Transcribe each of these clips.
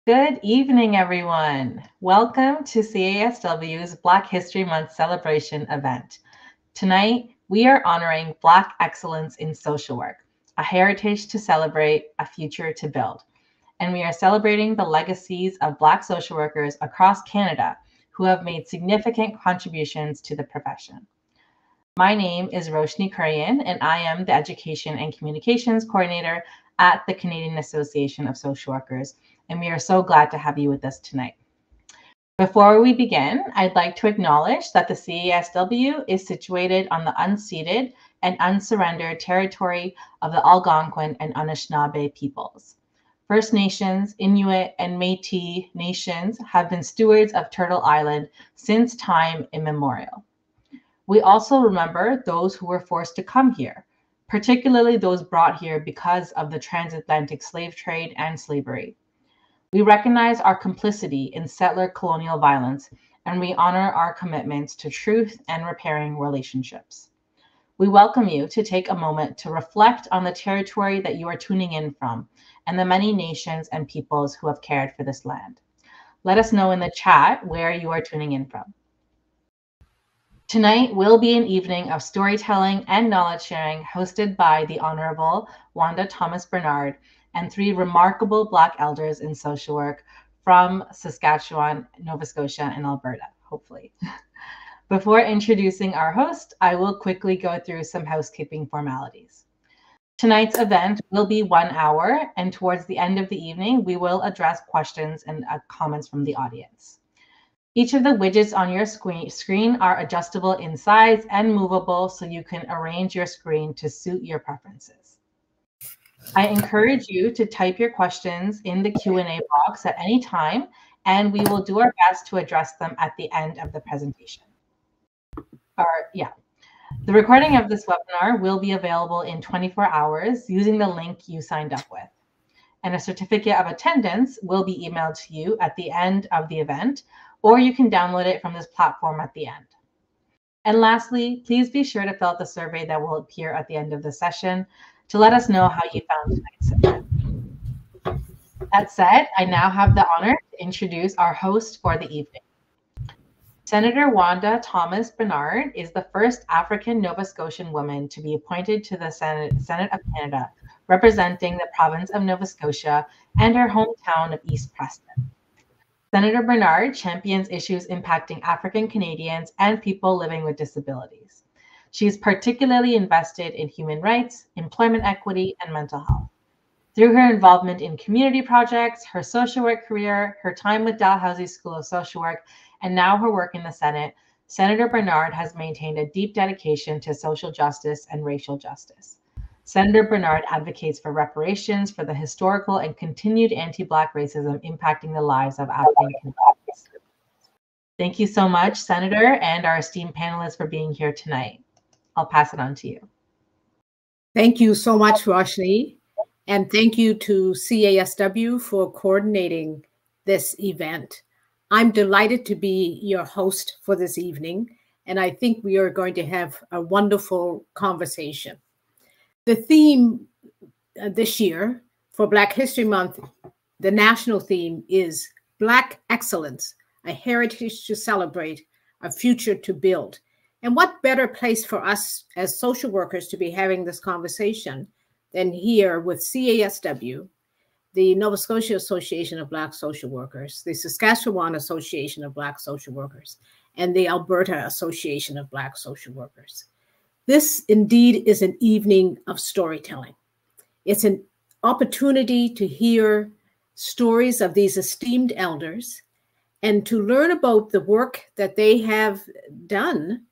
Good evening, everyone. Welcome to CASW's Black History Month celebration event. Tonight, we are honoring Black excellence in social work, a heritage to celebrate, a future to build. And we are celebrating the legacies of Black social workers across Canada who have made significant contributions to the profession. My name is Roshni Kurian, and I am the Education and Communications Coordinator at the Canadian Association of Social Workers, and we are so glad to have you with us tonight. Before we begin, I'd like to acknowledge that the CASW is situated on the unceded and unsurrendered territory of the Algonquin and Anishinaabe peoples. First Nations, Inuit, and Métis nations have been stewards of Turtle Island since time immemorial. We also remember those who were forced to come here, particularly those brought here because of the transatlantic slave trade and slavery. We recognize our complicity in settler colonial violence, and we honor our commitments to truth and repairing relationships. We welcome you to take a moment to reflect on the territory that you are tuning in from and the many nations and peoples who have cared for this land. Let us know in the chat where you are tuning in from. Tonight will be an evening of storytelling and knowledge sharing hosted by the Honorable Wanda Thomas-Bernard and three remarkable Black elders in social work from Saskatchewan, Nova Scotia, and Alberta, hopefully. Before introducing our host, I will quickly go through some housekeeping formalities. Tonight's event will be 1 hour, and towards the end of the evening, we will address questions and comments from the audience. Each of the widgets on your screen are adjustable in size and movable so you can arrange your screen to suit your preferences. I encourage you to type your questions in the Q&A box at any time, and we will do our best to address them at the end of the presentation. The recording of this webinar will be available in 24 hours using the link you signed up with. And a certificate of attendance will be emailed to you at the end of the event, or you can download it from this platform at the end. And lastly, please be sure to fill out the survey that will appear at the end of the session to let us know how you found tonight's event. That said, I now have the honor to introduce our host for the evening. Senator Wanda Thomas-Bernard is the first African Nova Scotian woman to be appointed to the Senate of Canada, representing the province of Nova Scotia and her hometown of East Preston. Senator Bernard champions issues impacting African Canadians and people living with disabilities. She is particularly invested in human rights, employment equity, and mental health. Through her involvement in community projects, her social work career, her time with Dalhousie School of Social Work, and now her work in the Senate, Senator Bernard has maintained a deep dedication to social justice and racial justice. Senator Bernard advocates for reparations for the historical and continued anti-Black racism impacting the lives of African Canadians. Thank you so much, Senator, and our esteemed panelists for being here tonight. I'll pass it on to you. Thank you so much, Roshni, and thank you to CASW for coordinating this event. I'm delighted to be your host for this evening, and I think we are going to have a wonderful conversation. The theme this year for Black History Month, the national theme is Black Excellence, a heritage to celebrate, a future to build. And what better place for us as social workers to be having this conversation than here with CASW, the Nova Scotia Association of Black Social Workers, the Saskatchewan Association of Black Social Workers, and the Alberta Association of Black Social Workers. This indeed is an evening of storytelling. It's an opportunity to hear stories of these esteemed elders and to learn about the work that they have done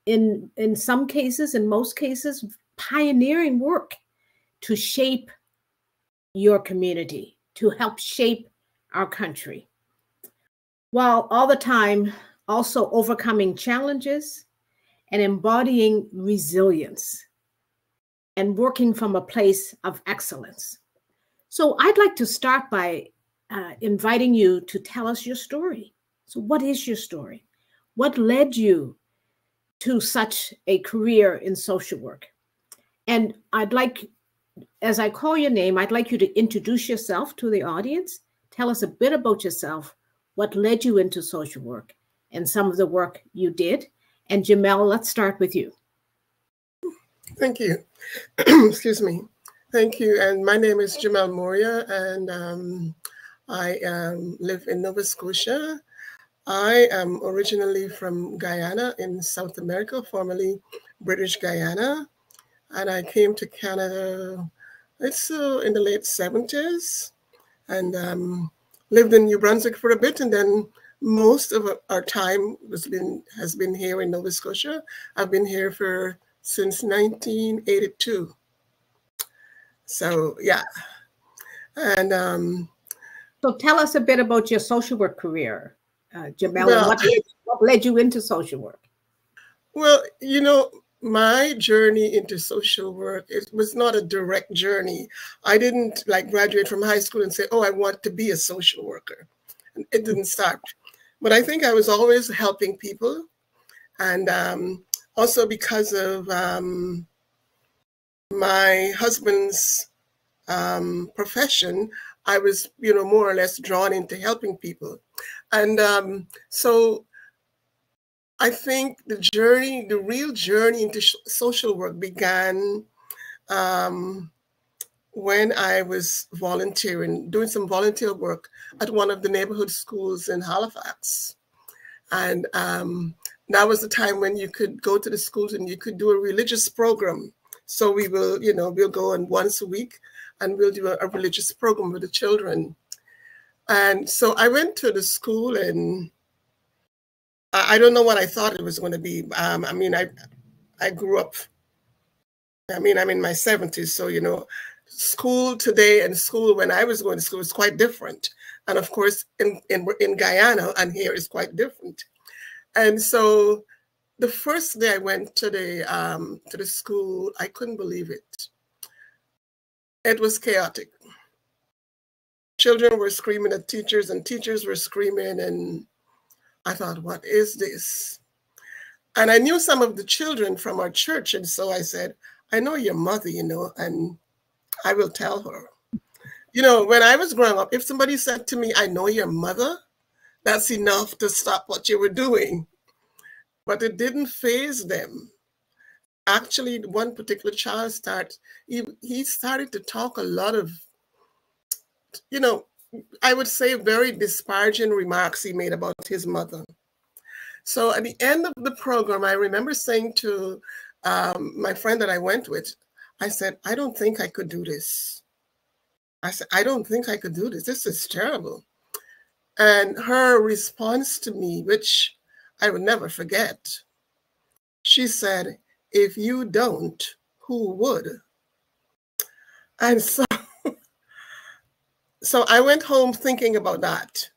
in some cases, in most cases, pioneering work to shape your community, to help shape our country, while all the time also overcoming challenges and embodying resilience and working from a place of excellence. So I'd like to start by inviting you to tell us your story. So what is your story? What led you to such a career in social work? And I'd like, as I call your name, I'd like you to introduce yourself to the audience. tell us a bit about yourself, what led you into social work, and some of the work you did. And Jemell, let's start with you. Thank you. Excuse me. Thank you. And my name is Jemell Moriah, and I live in Nova Scotia. I am originally from Guyana in South America, formerly British Guyana. And I came to Canada, it's in the late 70s, and lived in New Brunswick for a bit. And then most of our time has been here in Nova Scotia. I've been here since 1982. So, yeah. And so tell us a bit about your social work career, Jemell, well, and what led you into social work? Well, you know, my journey into social work, it was not a direct journey. I didn't graduate from high school and say, oh, I want to be a social worker. It didn't start. But I think I was always helping people. And also because of my husband's profession, I was, more or less drawn into helping people. And so I think the real journey into social work began when I was volunteering, doing some volunteer work at one of the neighborhood schools in Halifax. And that was the time when you could go to the schools and you could do a religious program. So we will, we'll go on once a week and we'll do a religious program with the children. And so I went to the school, and I don't know what I thought it was going to be. I grew up, I'm in my 70s. So, school today and school when I was going to school is quite different. And of course, in Guyana and here is quite different. And so the first day I went to the school, I couldn't believe it. It was chaotic. Children were screaming at teachers and teachers were screaming, and I thought, what is this? And I knew some of the children from our church. And so I said, I know your mother, and I will tell her. When I was growing up, if somebody said to me, I know your mother, that's enough to stop what you were doing. But it didn't faze them. Actually, one particular child he started to talk a lot of, I would say very disparaging remarks he made about his mother. So at the end of the program, I remember saying to my friend that I went with, I said, I don't think I could do this. I said, I don't think I could do this. This is terrible. And her response to me, which I would never forget, she said, if you don't, who would? And so I went home thinking about that.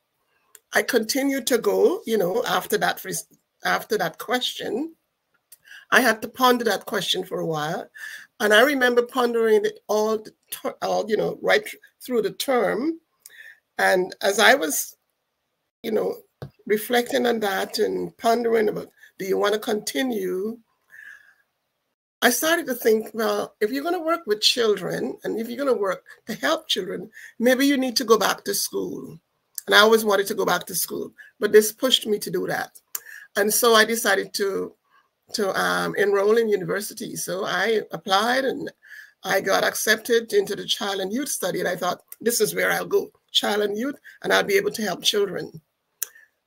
I continued to go, after that question. I had to ponder that question for a while. And I remember pondering it all right through the term. And as I was, reflecting on that and pondering about, do you want to continue? I started to think, well, if you're going to work with children and if you're going to work to help children, maybe you need to go back to school. And I always wanted to go back to school, but this pushed me to do that. And so I decided to enroll in university. So I applied and I got accepted into the child and youth study. And I thought, this is where I'll go, child and youth, and I'll be able to help children.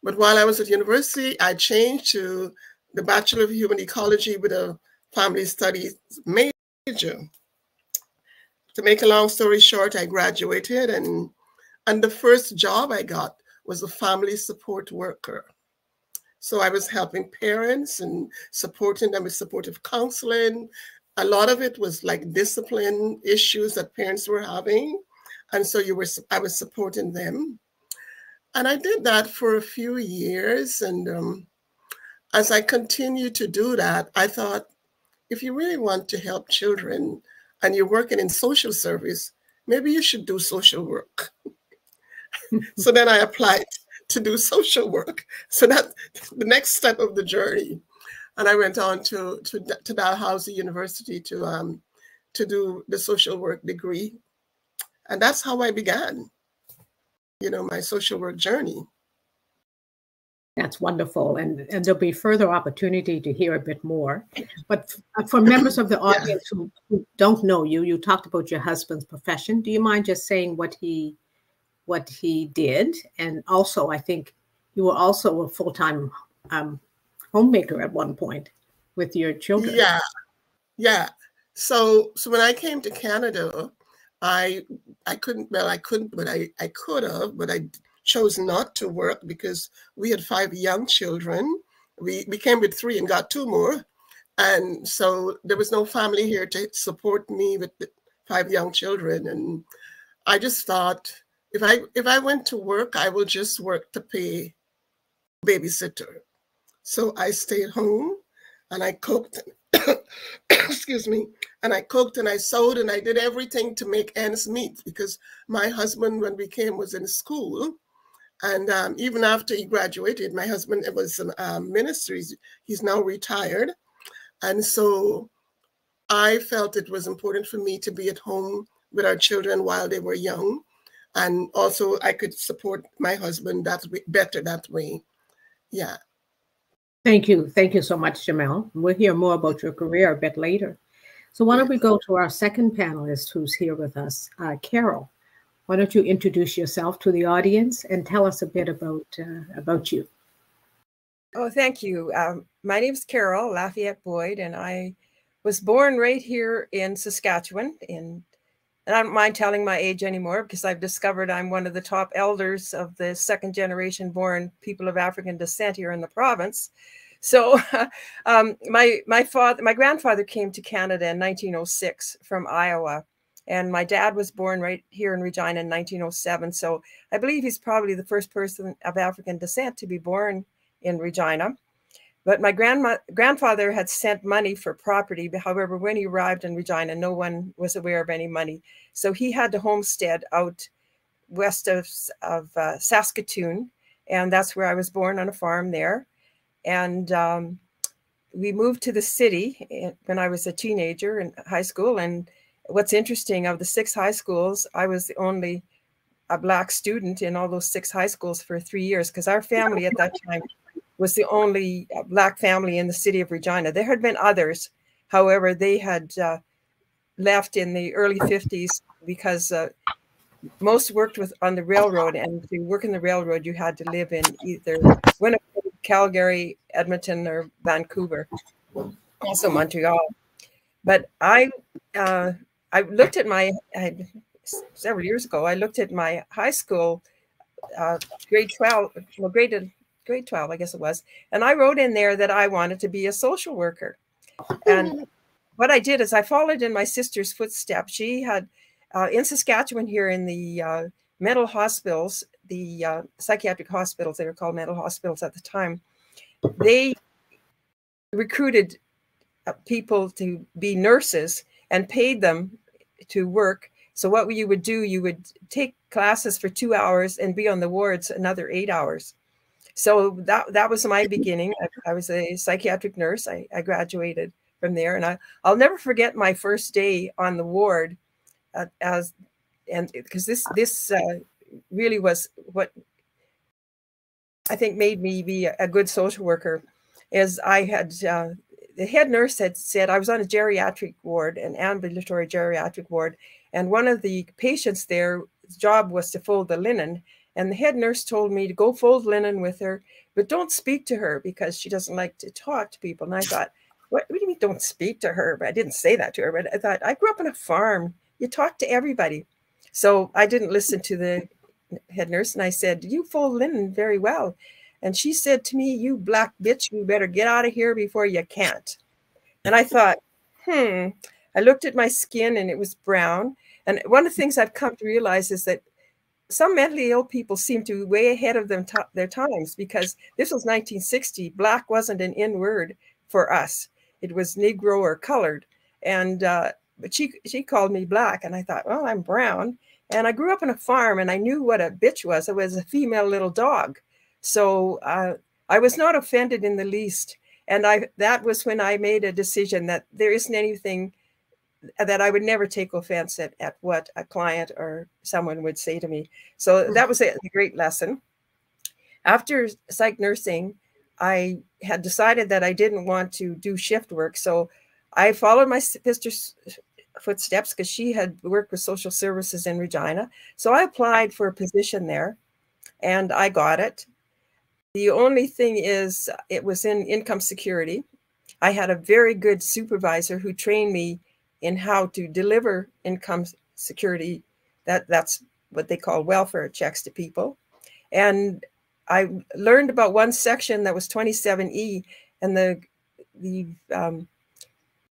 But while I was at university, I changed to the Bachelor of Human Ecology with a family studies major. To make a long story short, I graduated, and the first job I got was a family support worker. So I was helping parents and supporting them with supportive counseling. A lot of it was like discipline issues that parents were having. And so I was supporting them. And I did that for a few years. And as I continued to do that, I thought, if you really want to help children and you're working in social service, maybe you should do social work. So then I applied to do social work. So that's the next step of the journey. And I went on to Dalhousie University to do the social work degree. And that's how I began. my social work journey. That's wonderful. And there'll be further opportunity to hear a bit more. But for members of the audience who don't know you, you talked about your husband's profession. Do you mind just saying what he did? And also, I think you were also a full-time homemaker at one point with your children. Yeah. So when I came to Canada, I couldn't, but I could have, but I chose not to work because we had 5 young children. We came with 3 and got 2 more. And so there was no family here to support me with the 5 young children. And I just thought, if I went to work, I will just work to pay babysitter. So I stayed home and I cooked, excuse me, and I cooked and I sewed and I did everything to make ends meet because my husband, when we came, was in school. And even after he graduated, my husband was in ministry. He's now retired. And so I felt it was important for me to be at home with our children while they were young. And also I could support my husband better that way. Yeah. Thank you. Thank you so much, Jemell. We'll hear more about your career a bit later. So why don't we go to our second panelist who's here with us, Carol. Why don't you introduce yourself to the audience and tell us a bit about you? Oh, thank you. My name is Carol LaFayette-Boyd, and I was born right here in Saskatchewan. And I don't mind telling my age anymore because I've discovered I'm one of the top elders of the 2nd generation born people of African descent here in the province. So my grandfather came to Canada in 1906 from Iowa. And my dad was born right here in Regina in 1907. So I believe he's probably the first person of African descent to be born in Regina. But my grandfather had sent money for property. However, when he arrived in Regina, no one was aware of any money. So he had to homestead out west of Saskatchewan. And that's where I was born, on a farm there. And we moved to the city when I was a teenager in high school. And what's interesting, of the 6 high schools, I was the only Black student in all those 6 high schools for 3 years, because our family at that time was the only Black family in the city of Regina. There had been others. However, they had left in the early 50s because most worked on the railroad, and to work in the railroad, you had to live in either Winnipeg, Calgary, Edmonton, or Vancouver, also Montreal. But I looked at several years ago, I looked at my high school, grade 12, I guess it was. And I wrote in there that I wanted to be a social worker. And what I did is I followed in my sister's footsteps. She had, in Saskatchewan here in the mental hospitals, the psychiatric hospitals, they were called mental hospitals at the time, they recruited people to be nurses and paid them to work. So what you would do, you would take classes for 2 hours and be on the wards another 8 hours. So that was my beginning. I was a psychiatric nurse. I graduated from there, and I'll never forget my first day on the ward, because this really was what I think made me be a good social worker. Is I had the head nurse had said I was on a geriatric ward, an ambulatory geriatric ward, and one of the patients there's job was to fold the linen. And the head nurse told me to go fold linen with her, but don't speak to her because she doesn't like to talk to people. And I thought, what do you mean don't speak to her? But I didn't say that to her, but I thought, I grew up on a farm. You talk to everybody. So I didn't listen to the head nurse. And I said, you fold linen very well. And she said to me, you black bitch, you better get out of here before you can't. And I thought, I looked at my skin and it was brown. And one of the things I've come to realize is that some mentally ill people seem to be way ahead of their times, because this was 1960. Black wasn't an in word for us. It was Negro or colored. And but she called me black, and I thought, well, I'm brown. And I grew up on a farm, and I knew what a bitch was. It was a female little dog. So I was not offended in the least. And that was when I made a decision that there isn't anything that I would never take offense at what a client or someone would say to me. So that was a great lesson. After psych nursing, I had decided that I didn't want to do shift work. So I followed my sister's footsteps because she had worked with social services in Regina. So I applied for a position there and I got it. The only thing is it was in income security. I had a very good supervisor who trained me in how to deliver income security. That's what they call welfare checks to people. And I learned about one section that was 27E, and the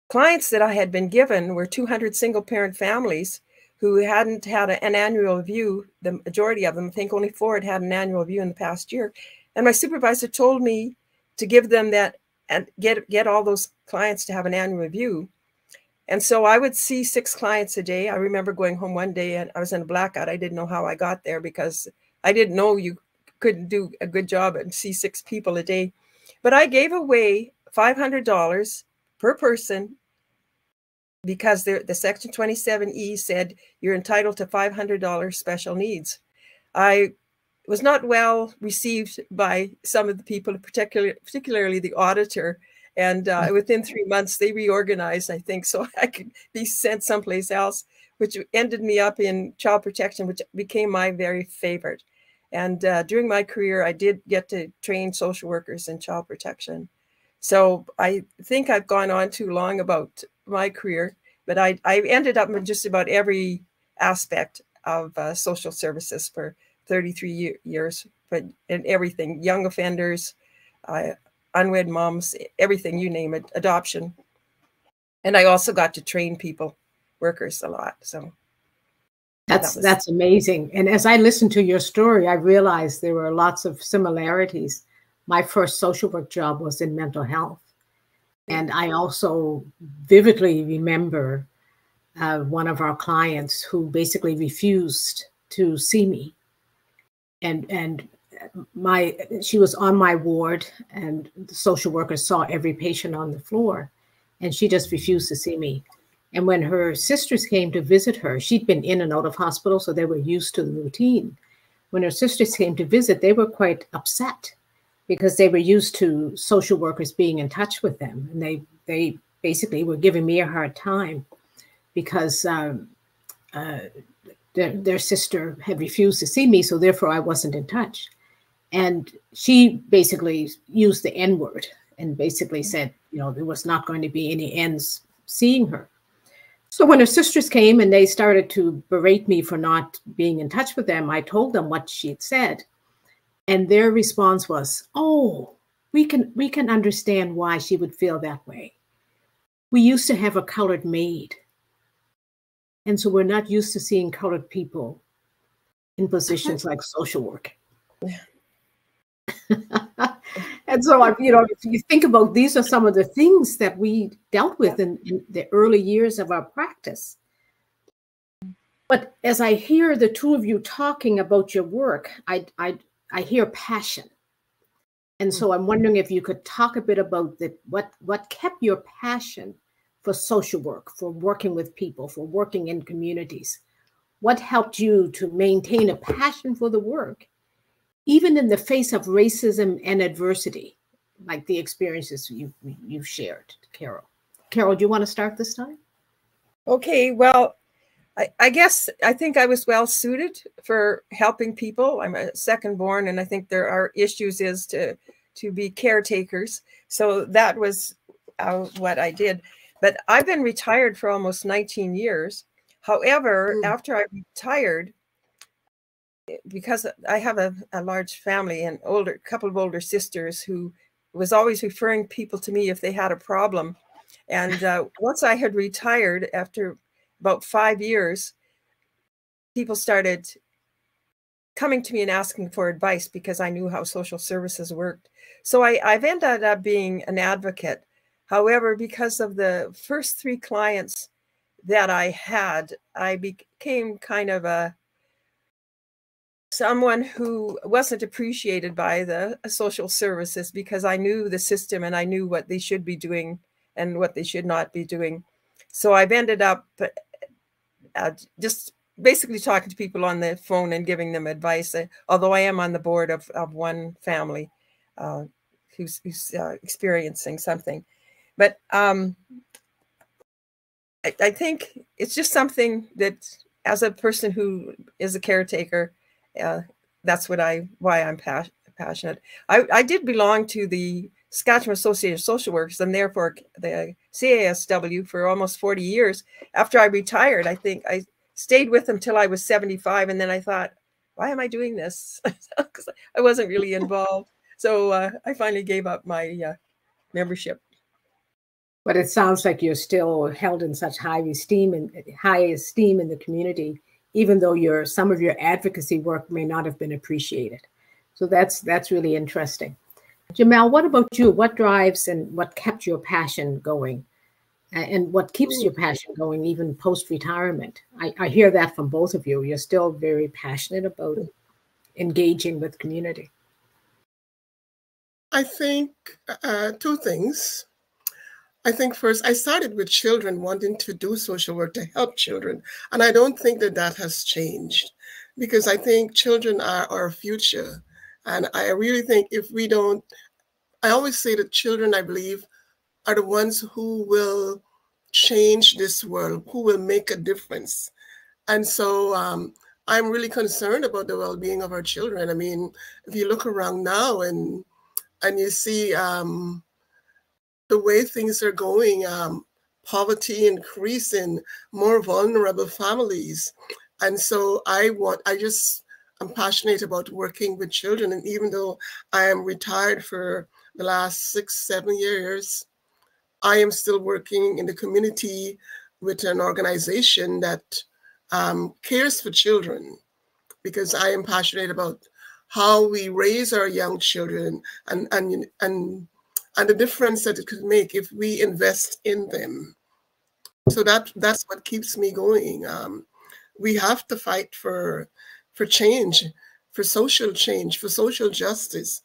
clients that I had been given were 200 single parent families who hadn't had an annual review. The majority of them, I think only 4 had an annual review in the past year. And my supervisor told me to give them that and get all those clients to have an annual review. And so I would see 6 clients a day. I remember going home one day and I was in a blackout. I didn't know how I got there because I didn't know you couldn't do a good job and see 6 people a day. But I gave away $500 per person because the Section 27E said you're entitled to $500 special needs. I was not well received by some of the people, particularly the auditor. And within 3 months, they reorganized, I think, so I could be sent someplace else, which ended me up in child protection, which became my very favorite. And during my career, I did get to train social workers in child protection. So I think I've gone on too long about my career, but I ended up in just about every aspect of social services for 33 years, but in everything, young offenders, unwed moms, everything, you name it, adoption. And I also got to train people, workers a lot. So that's amazing. And as I listened to your story, I realized there were lots of similarities. My first social work job was in mental health. And I also vividly remember one of our clients who basically refused to see me. And she was on my ward, and the social worker saw every patient on the floor, and she just refused to see me. And when her sisters came to visit her, she'd been in and out of hospital, so they were used to the routine. When her sisters came to visit, they were quite upset because they were used to social workers being in touch with them. And they basically were giving me a hard time because their sister had refused to see me, so therefore I wasn't in touch. And she basically used the N-word and basically said, there was not going to be any ends seeing her. So when her sisters came and they started to berate me for not being in touch with them, I told them what she had said. And their response was, oh, we can understand why she would feel that way. We used to have a colored maid. And so we're not used to seeing colored people in positions like social work. And so, if you think about, these are some of the things that we dealt with in the early years of our practice. But as I hear the two of you talking about your work, I hear passion. And so I'm wondering if you could talk a bit about what kept your passion for social work, for working with people, for working in communities. What helped you to maintain a passion for the work, even in the face of racism and adversity, like the experiences you've shared, Carol? Carol, do you want to start this time? Okay, well, I guess I think I was well suited for helping people. I'm a second born, and I think there are issues to be caretakers. So that was what I did. But I've been retired for almost 19 years. However, after I retired, because I have a large family and couple of older sisters who was always referring people to me if they had a problem. And once I had retired, after about 5 years, people started coming to me and asking for advice because I knew how social services worked. So I've ended up being an advocate. However, because of the first 3 clients that I had, I became kind of someone who wasn't appreciated by the social services because I knew the system and I knew what they should be doing and what they should not be doing. So I've ended up just basically talking to people on the phone and giving them advice, although I am on the board of one family who's experiencing something. But I think it's just something that, as a person who is a caretaker, that's why I'm passionate. I did belong to the Saskatchewan Association of Social Workers and therefore the CASW for almost 40 years. After I retired, I think I stayed with them till I was 75. And then I thought, why am I doing this? Because I wasn't really involved. So I finally gave up my membership. But it sounds like you're still held in such high esteem in the community, even though some of your advocacy work may not have been appreciated. So that's really interesting. Jemell, what about you? What drives and what kept your passion going? And what keeps your passion going even post-retirement? I hear that from both of you. You're still very passionate about engaging with community. I think two things. I think first, I started with children wanting to do social work to help children. And I don't think that has changed, because I think children are our future. And I really think if we don't, I always say that children, I believe, are the ones who will change this world, who will make a difference. And so I'm really concerned about the well-being of our children. I mean, if you look around now and you see the way things are going, poverty increasing, more vulnerable families. And so I'm passionate about working with children. And even though I am retired for the last 6-7 years, I am still working in the community with an organization that cares for children, because I am passionate about how we raise our young children and the difference that it could make if we invest in them. So that's what keeps me going. We have to fight for change, for social change, for social justice,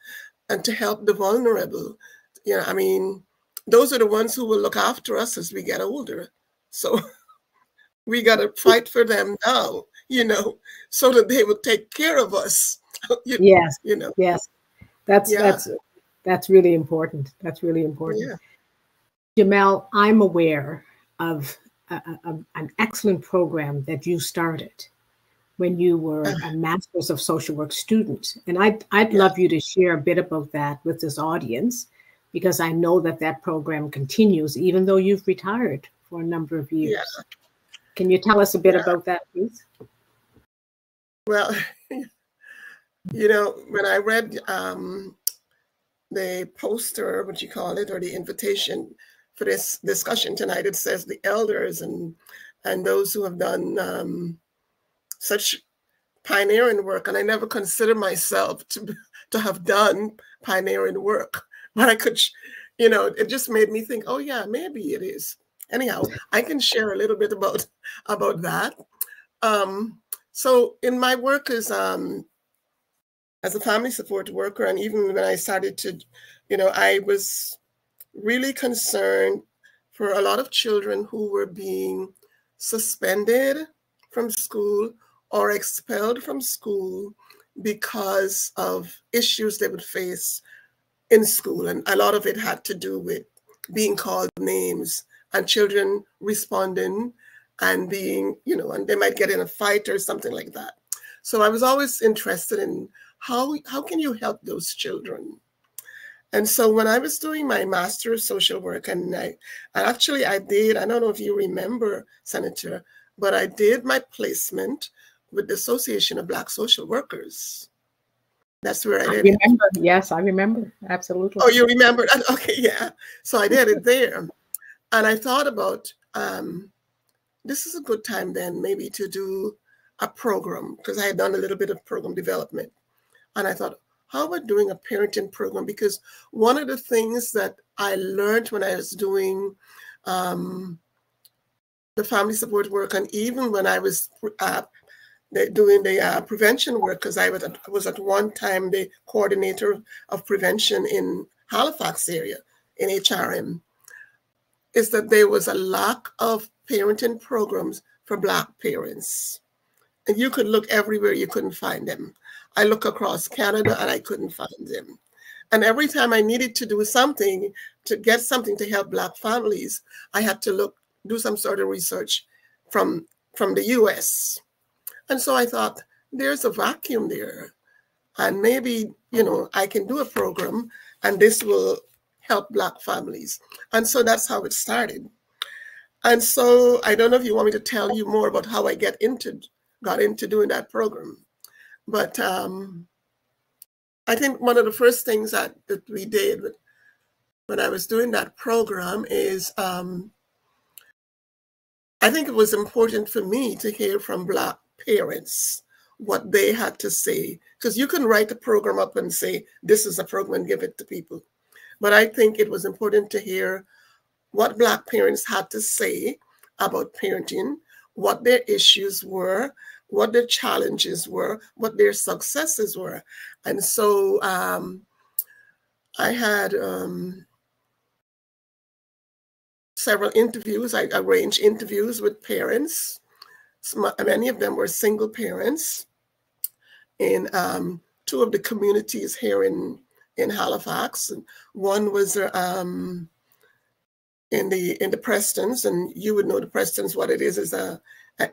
and to help the vulnerable. You know, I mean, those are the ones who will look after us as we get older. So we got to fight for them now, you know, so that they will take care of us. Yes. You know. Yes. That's really important. That's really important. Yeah. Jemell, I'm aware of an excellent program that you started when you were a Master's of Social Work student. And I'd love you to share a bit about that with this audience, because I know that program continues, even though you've retired for a number of years. Yeah. Can you tell us a bit about that, please? Well, you know, when I read the poster, what you call it, or the invitation for this discussion tonight, it says the elders and those who have done such pioneering work. And I never considered myself to have done pioneering work, but I could, you know, it just made me think, oh yeah, maybe it is. Anyhow, I can share a little bit about that. So in my work as a family support worker, and even when I started to, you know, I was really concerned for a lot of children who were being suspended from school or expelled from school because of issues they would face in school. And a lot of it had to do with being called names and children responding and being, you know, and they might get in a fight or something like that. So I was always interested in how can you help those children? And so when I was doing my Master of Social Work, and I did, I don't know if you remember, Senator, but I did my placement with the Association of Black Social Workers. That's where I did it. Remember. Yes, I remember. Absolutely. Oh, you remember? Okay, yeah. So I did it there. And I thought about, this is a good time then maybe to do a program, because I had done a little bit of program development. And I thought, how about doing a parenting program? Because one of the things that I learned when I was doing the family support work, and even when I was doing the prevention work, because I was at one time the coordinator of prevention in Halifax area in HRM, is that there was a lack of parenting programs for Black parents. And you could look everywhere, you couldn't find them. I look across Canada and I couldn't find them. And every time I needed to do something, to get something to help Black families, I had to do some sort of research from the US. And so I thought, there's a vacuum there. And maybe, I can do a program and this will help Black families. And so that's how it started. And so I don't know if you want me to tell you more about how I got into doing that program. But I think one of the first things that we did when I was doing that program is I think it was important for me to hear from Black parents what they had to say, because you can write the program up and say, this is a program and give it to people. But I think it was important to hear what Black parents had to say about parenting, what their issues were, what their challenges were, what their successes were. And so I had several interviews. I arranged interviews with parents. Many of them were single parents in two of the communities here in Halifax. And one was in the Prestons, and you would know the Prestons. What it is an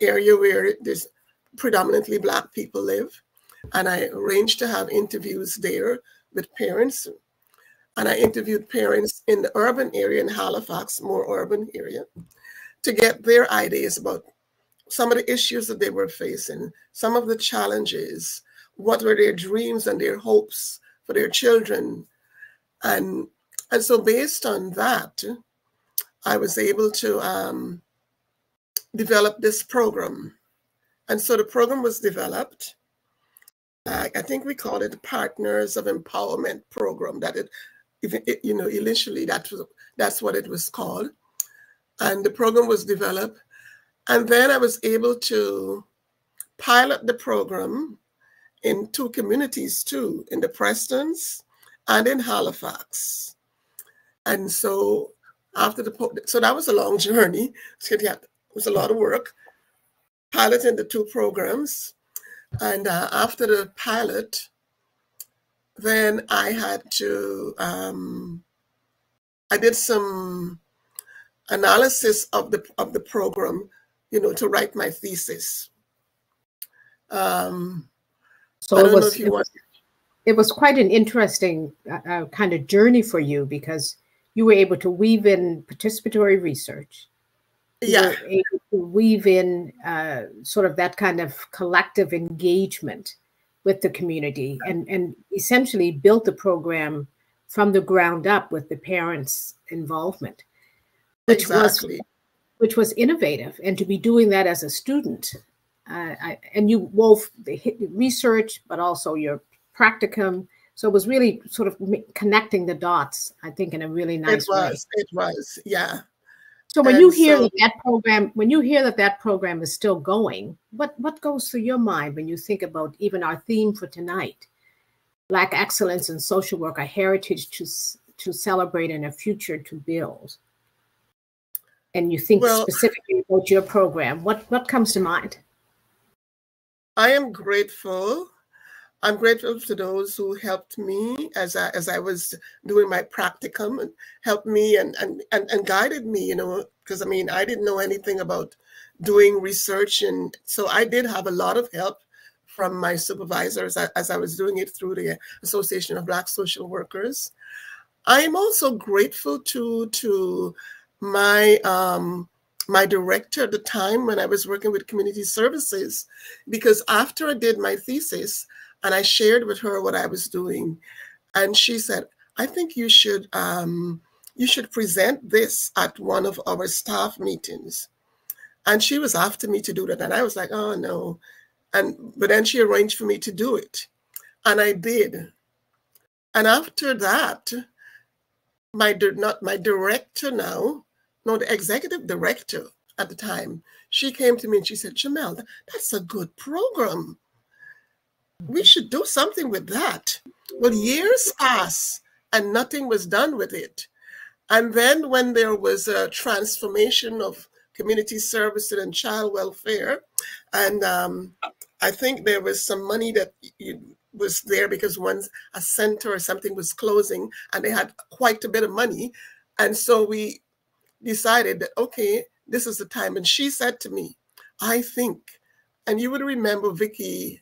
area where there's predominantly Black people live. And I arranged to have interviews there with parents. And I interviewed parents in the urban area in Halifax, more urban area, to get their ideas about some of the issues that they were facing, some of the challenges, what were their dreams and their hopes for their children. And so based on that, I was able to develop this program. And so the program was developed. I think we called it the Partners of Empowerment Program. Initially that's what it was called. And the program was developed. And then I was able to pilot the program in two communities too, in the Prestons and in Halifax. And so so that was a long journey. So it was a lot of work piloting the two programs. And after the pilot, then I had to, I did some analysis of the program, to write my thesis. So it was quite an interesting kind of journey for you, because you were able to weave in participatory research. You were able to weave in sort of that kind of collective engagement with the community, and essentially built the program from the ground up with the parents' involvement, which was innovative. And to be doing that as a student, and you wove the research, but also your practicum. So it was really sort of connecting the dots, I think, in a really nice way. It was, yeah. So when you hear that program is still going, what goes through your mind when you think about even our theme for tonight, Black excellence in social work, a heritage to celebrate and a future to build? And you think specifically about your program, what comes to mind? I am grateful. I'm grateful to those who helped me as I was doing my practicum, and helped me and guided me, because I didn't know anything about doing research. And so I did have a lot of help from my supervisors as I was doing it through the Association of Black Social Workers. I am also grateful to my my director at the time when I was working with community services, because after I did my thesis and I shared with her what I was doing, and she said, I think you should present this at one of our staff meetings. And she was after me to do that. And I was like, oh no. But then she arranged for me to do it. And I did. And after that, the executive director at the time, she came to me and she said, Jemell, that's a good program. We should do something with that. Well, years passed and nothing was done with it. And then when there was a transformation of community services and child welfare. And I think there was some money that was there because once a center or something was closing and they had quite a bit of money. And so we decided that, okay, this is the time. And she said to me, I think, and you would remember Vicky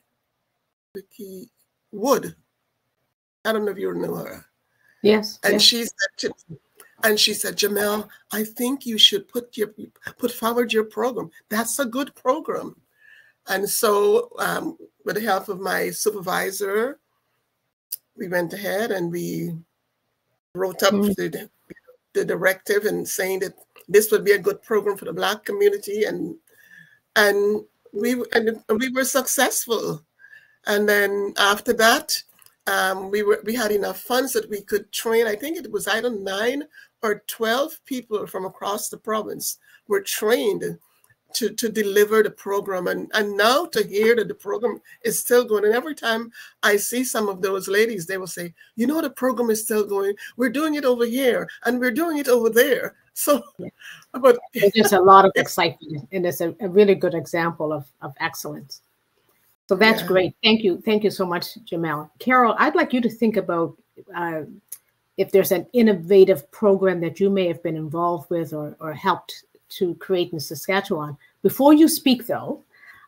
Wood. I don't know if you know her. Yes. And yes. she said, Jemell, I think you should put forward your program. That's a good program. And so with the help of my supervisor, we went ahead and we wrote up the directive and saying that this would be a good program for the Black community. And we were successful. And then after that, we had enough funds that we could train. I think it was either 9 or 12 people from across the province were trained to deliver the program. And now to hear that the program is still going. And every time I see some of those ladies, they will say, you know, the program is still going. We're doing it over here and we're doing it over there. So, but there's a lot of excitement, and it's a really good example of excellence. So that's great. Thank you. Thank you so much, Jemell. Carol, I'd like you to think about if there's an innovative program that you may have been involved with or helped to create in Saskatchewan. Before you speak, though,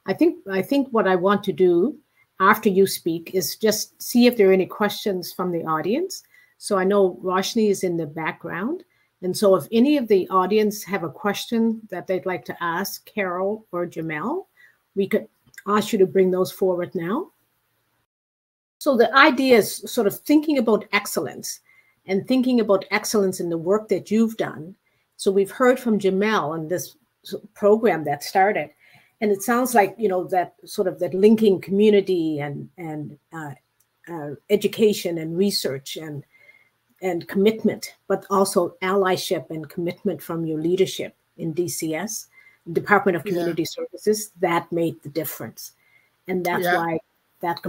I think what I want to do after you speak is just see if there are any questions from the audience. So I know Roshni is in the background. And so if any of the audience have a question that they'd like to ask Carol or Jemell, we could ask you to bring those forward now. So the idea is sort of thinking about excellence and thinking about excellence in the work that you've done. So we've heard from Jemell and this program that started, and it sounds like, you know, that sort of that linking community and education and research and commitment, but also allyship and commitment from your leadership in DCS, Department of Community Services, that made the difference. And that's why that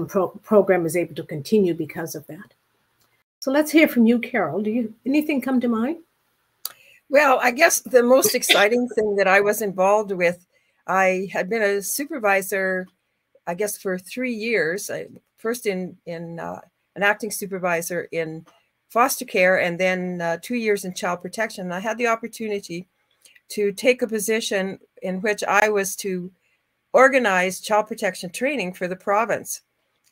program is able to continue because of that. So let's hear from you, Carol. Anything come to mind? Well, I guess the most exciting thing that I was involved with, I had been a supervisor, I guess, for 3 years. First in an acting supervisor in foster care, and then 2 years in child protection. And I had the opportunity to take a position in which I was to organize child protection training for the province.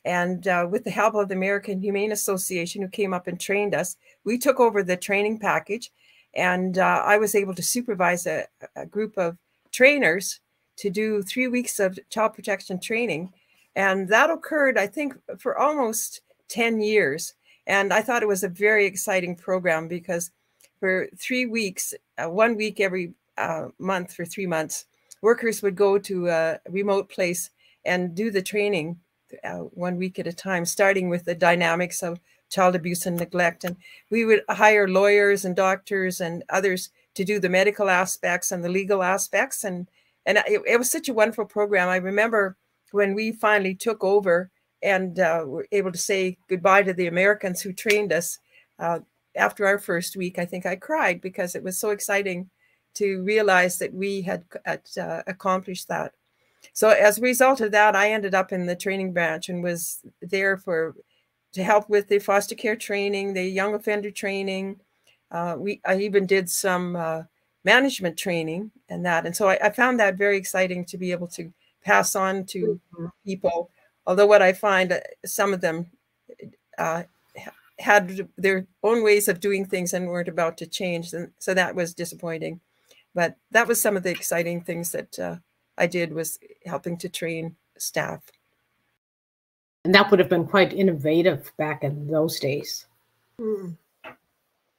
And with the help of the American Humane Association, who came up and trained us, we took over the training package. And I was able to supervise a group of trainers to do 3 weeks of child protection training. And that occurred, I think, for almost 10 years. And I thought it was a very exciting program because for 3 weeks, 1 week every month for 3 months, workers would go to a remote place and do the training 1 week at a time, starting with the dynamics of child abuse and neglect. And we would hire lawyers and doctors and others to do the medical aspects and the legal aspects. And it was such a wonderful program. I remember when we finally took over and were able to say goodbye to the Americans who trained us after our first week, I think I cried because it was so exciting to realize that we had accomplished that. So as a result of that, I ended up in the training branch and was there to help with the foster care training, the young offender training. I even did some management training and that. And so I found that very exciting to be able to pass on to people. Although what I find, some of them had their own ways of doing things and weren't about to change. And so that was disappointing. But that was some of the exciting things that I did, was helping to train staff. And that would have been quite innovative back in those days.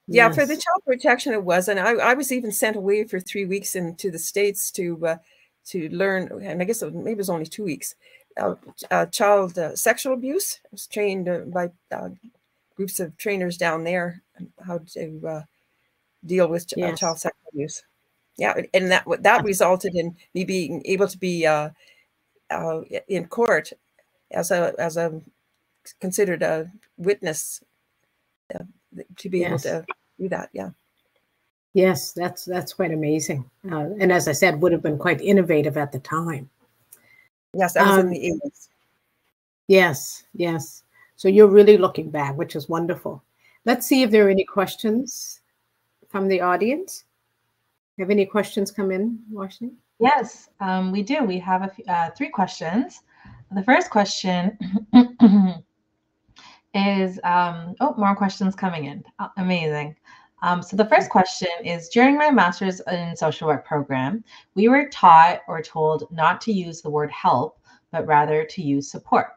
Yeah, for the child protection it was. And I was even sent away for 3 weeks into the States to learn, and I guess maybe it was only 2 weeks, child sexual abuse. I was trained by groups of trainers down there on how to deal with child sexual abuse. Yeah, and that resulted in me being able to be in court as a considered a witness to be able to do that. Yeah. Yes, that's quite amazing. And as I said, would have been quite innovative at the time. Yes, that was in the 80s. Yes, yes. So you're really looking back, which is wonderful. Let's see if there are any questions from the audience. Have any questions come in, Washington? Yes, we do. We have three questions. The first question is, more questions coming in. Amazing. So the first question is, during my master's in social work program, we were taught or told not to use the word help, but rather to use support.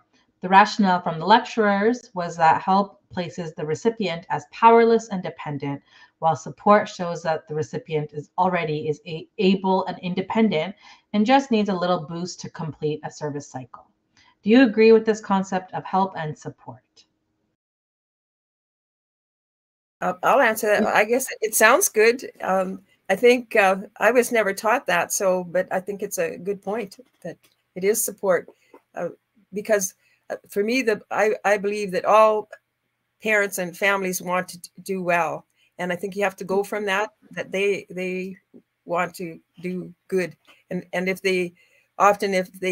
The rationale from the lecturers was that help places the recipient as powerless and dependent, while support shows that the recipient is already able and independent and just needs a little boost to complete a service cycle. Do you agree with this concept of help and support? I'll answer that. I guess it sounds good. I think I was never taught that, but I think it's a good point that it is support, because for me, I believe that all parents and families want to do well, and I think you have to go from that they want to do good, and if they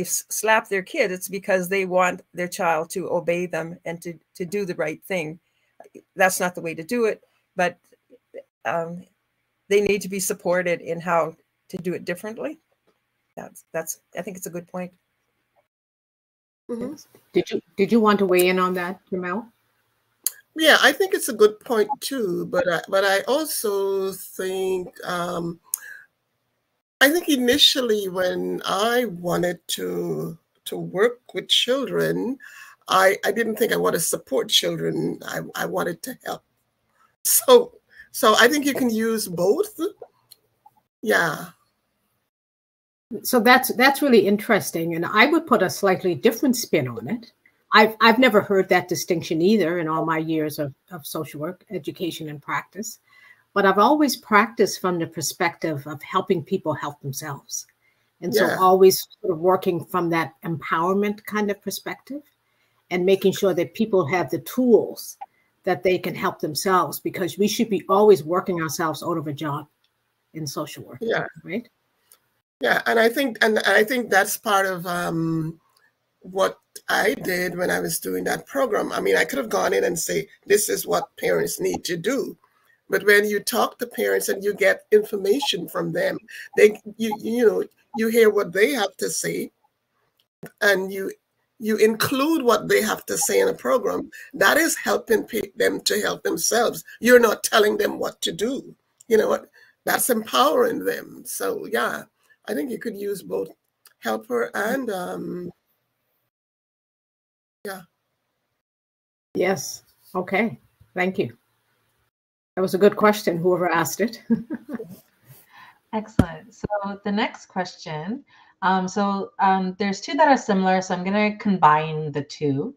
slap their kid, it's because they want their child to obey them and to do the right thing. That's not the way to do it, but they need to be supported in how to do it differently. I think it's a good point. Mm-hmm. Did you want to weigh in on that, Jemell? Yeah, I think it's a good point too, but I also think I think initially when I wanted to work with children, I didn't think I wanted to support children. I wanted to help. So I think you can use both. Yeah. So that's really interesting, and I would put a slightly different spin on it. I've never heard that distinction either in all my years of social work, education, and practice. But I've always practiced from the perspective of helping people help themselves. And so always sort of working from that empowerment kind of perspective and making sure that people have the tools that they can help themselves, because we should be always working ourselves out of a job in social work. Yeah. Right. Yeah. And I think that's part of what I did when I was doing that program. I mean, I could have gone in and say, this is what parents need to do. But when you talk to parents and you get information from them, you hear what they have to say, and you include what they have to say in a program. That is helping them to help themselves. You're not telling them what to do. You know what? That's empowering them. So yeah, I think you could use both helper and yeah. Yes. Okay. Thank you. That was a good question, whoever asked it. Excellent. So the next question, there's two that are similar, so I'm going to combine the two.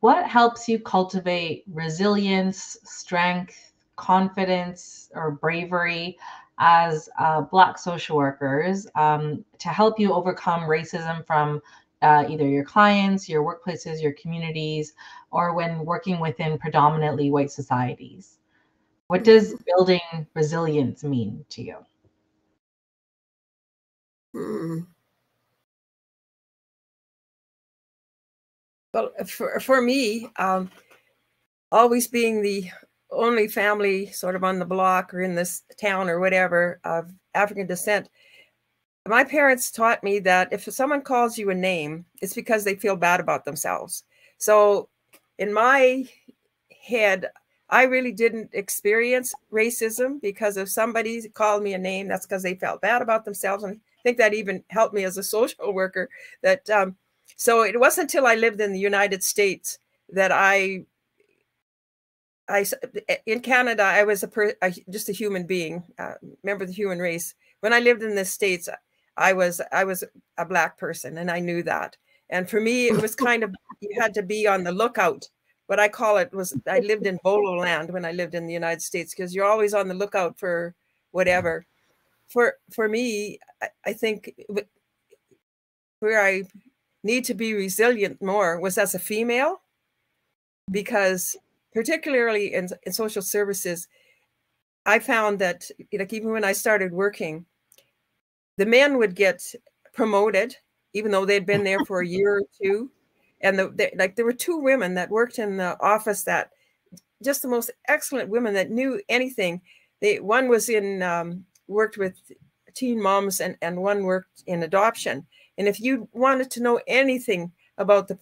What helps you cultivate resilience, strength, confidence, or bravery as Black social workers to help you overcome racism from either your clients, your workplaces, your communities, or when working within predominantly white societies? What does building resilience mean to you? Well, for me, always being the only family sort of on the block or in this town or whatever of African descent, my parents taught me that if someone calls you a name, it's because they feel bad about themselves. So in my head, I really didn't experience racism, because if somebody called me a name, that's because they felt bad about themselves. And I think that even helped me as a social worker. That so it wasn't until I lived in the United States that I in Canada, I was just a human being, member of the human race. When I lived in the States, I was a Black person, and I knew that. And for me, it was kind of, you had to be on the lookout. What I call it was, I lived in Bolo land when I lived in the United States, because you're always on the lookout for whatever. For me, I think where I need to be resilient more was as a female, because particularly in social services, I found that, like, even when I started working, the men would get promoted, even though they'd been there for a year or two. And there were two women that worked in the office that just the most excellent women that knew anything. One was worked with teen moms, and one worked in adoption. And if you wanted to know anything about the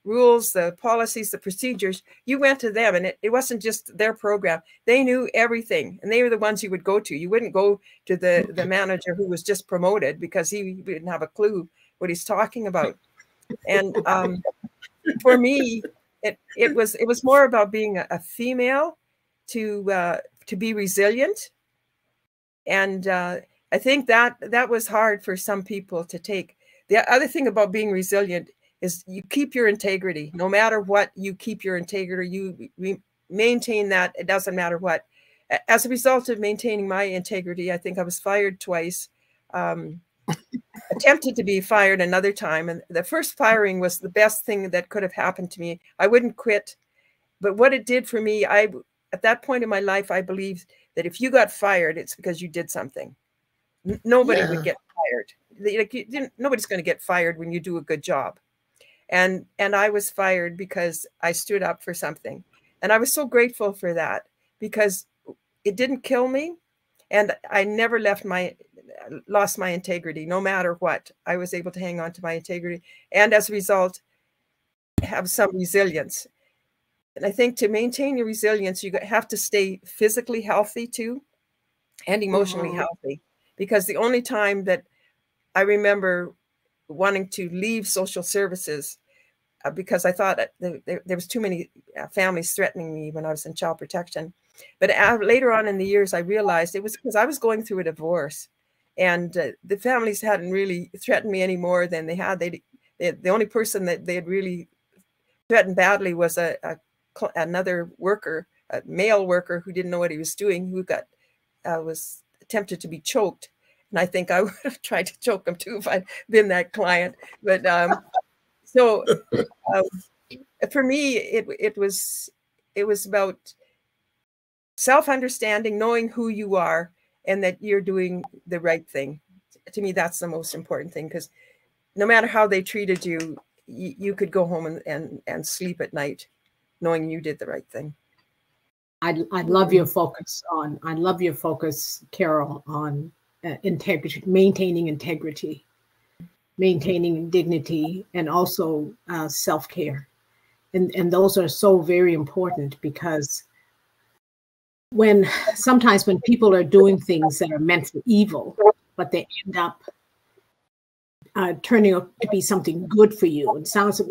rules, the policies, the procedures, you went to them, and it wasn't just their program. They knew everything, and they were the ones you would go to. You wouldn't go to the manager who was just promoted, because he didn't have a clue what he's talking about. And for me, it was more about being a female to be resilient. And I think that was hard for some people to take. The other thing about being resilient is you keep your integrity. No matter what, you keep your integrity. You maintain that. It doesn't matter what. As a result of maintaining my integrity, I think I was fired twice. Attempted to be fired another time. And the first firing was the best thing that could have happened to me. I wouldn't quit. But what it did for me, at that point in my life, I believed that if you got fired, it's because you did something. Nobody would get fired. Nobody's going to get fired when you do a good job. And I was fired because I stood up for something. And I was so grateful for that, because it didn't kill me. And I never lost my integrity, no matter what. I was able to hang on to my integrity, and as a result, have some resilience. And I think to maintain your resilience, you have to stay physically healthy too, and emotionally healthy. Because the only time that I remember wanting to leave social services, because I thought there was too many families threatening me when I was in child protection. But later on in the years, I realized it was because I was going through a divorce, and the families hadn't really threatened me any more than they had. The only person that they had really threatened badly was another worker, a male worker who didn't know what he was doing, who was attempted to be choked. And I think I would have tried to choke him too if I'd been that client. But for me, it was about self-understanding, knowing who you are, and that you're doing the right thing. To me, that's the most important thing, because no matter how they treated you, you could go home and sleep at night knowing you did the right thing. I love your focus, Carol, on integrity, maintaining dignity, and also self-care. And those are so very important, because sometimes when people are doing things that are meant for evil, but they end up turning out to be something good for you. It sounds,